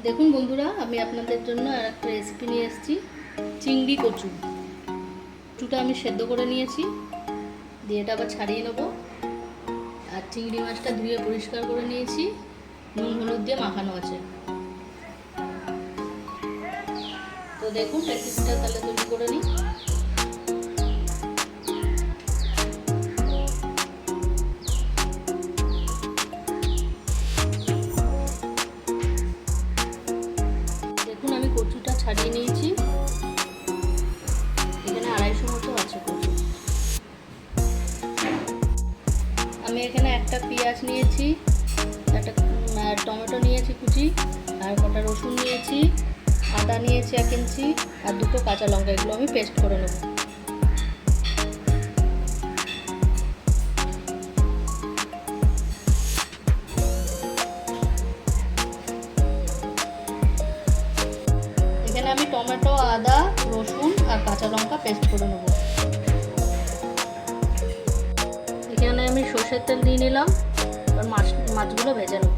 দেখুন বন্ধুরা, আমি আপনাদের জন্য আর একটা রেসিপি নিয়ে এসেছি। চিংড়ি কচু। কচুটা আমি সেদ্ধ করে নিয়েছি, দিয়ে এটা আবার ছাড়িয়ে নেব। আর চিংড়ি মাছটা ধুয়ে পরিষ্কার করে নিয়েছি, নুন হলুদ দিয়ে মাখানো আছে। তো দেখুন রেসিপিটা তাহলে তৈরি করে নিই। দেখুন আমি কচুটা ছাড়িয়ে নিয়েছি, এখানে 250 মতো আছে কচু। আমি এখানে একটা পেঁয়াজ নিয়েছি, একটা টমেটো নিয়েছি কুচি, আর কটা রসুন নিয়েছি, আদা নিয়েছি 1 ইঞ্চি, আর 2টো কাঁচা লঙ্কা। এগুলো আমি পেস্ট করে নেব। এখানে আমি টমেটো, আদা, রসুন আর কাঁচা লঙ্কা পেস্ট করে নেব। এখানে আমি সর্ষের তেল দিয়ে নিলাম, আর মাছগুলো ভেজে নেব।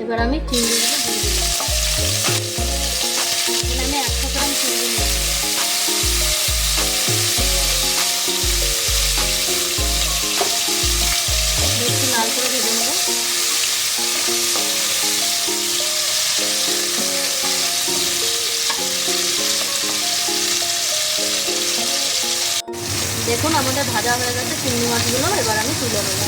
এবার আমি চিংড়িগুলো দিয়ে দিলাম। এখানে আমি 100 গ্রাম চিংড়ি নিয়েছি। একটু লাল করে ভেজে নেব। দেখুন আমাদের ভাজা হয়ে গেছে চিংড়ি মাছগুলো, এবার আমি তুলে নেব।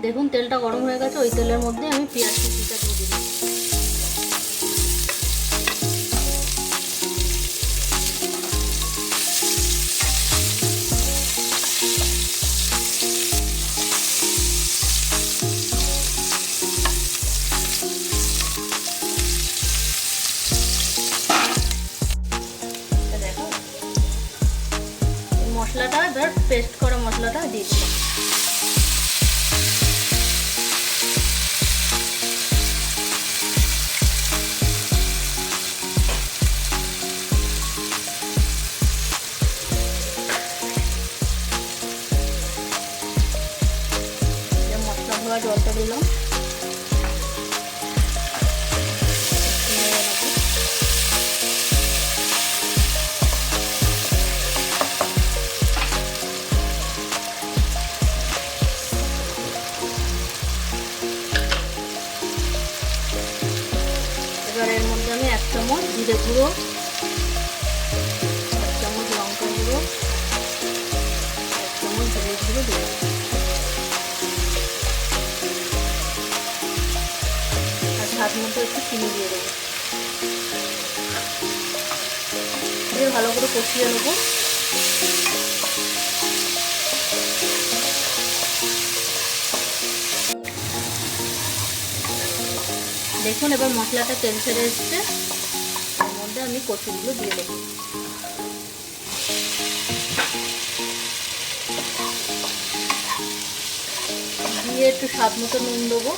দেখুন তেলটা গরম হয়ে গেছে, ওই তেলের মধ্যে আমি পেঁয়াজ কুচিটা দিয়ে দিলাম। দেখো মশলাটা, এবার পেস্ট করা মশলাটা দিয়ে দিলাম। জলটা দিলাম। এবার এর মধ্যে আমি 1 চামচ জিরে গুঁড়ো, 1 চামচ লঙ্কা গুঁড়ো, 1 চামচ হলুদ গুঁড়ো দিলাম। স্বাদ মতো একটু চিনি দিয়ে দেবো, দিয়ে ভালো করে কষিয়ে নেব। দেখুন এবার মশলাটা তেল ছেড়ে এসছে, তার মধ্যে আমি কচুগুলো দিয়ে দেবো। দিয়ে একটু স্বাদ মতো নুন দেবো।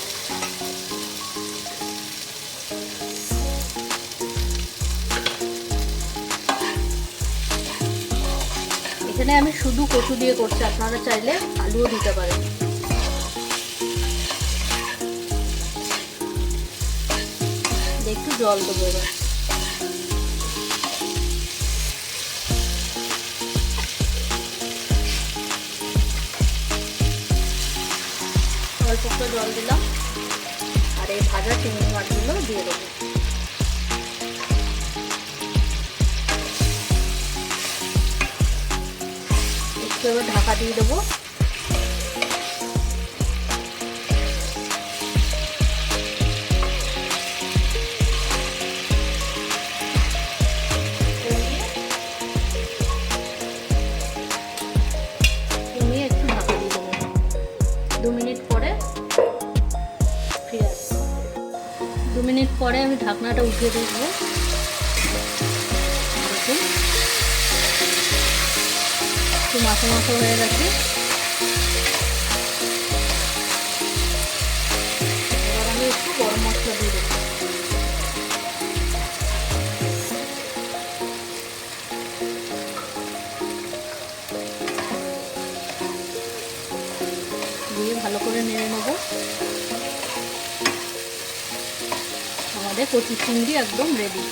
এখানে আমি শুধু কচু দিয়ে করছি, আপনারা চাইলে আলুও দিতে পারেন। একটু জল দেবো এবার। অল্প একটু জল দিলাম, আর এই ভাজা চিংড়ি মাছগুলো দিয়ে দেবো। একটু এবার ঢাকা দিয়ে দেবো। একটু ঢাকা দিয়ে দেবো, 2 মিনিট পরে ফিরে আসবো। 2 মিনিট পরে আমি ঢাকনাটা উঠিয়ে দেখবো। দেখুন একটু মাখো মাখো হয়ে গেছে। এবার আমি একটু গরম মশলা দিয়ে দেবো। দিয়ে ভালো করে নেড়ে নেবো। আমাদের কচু চিংড়ি একদম রেডি।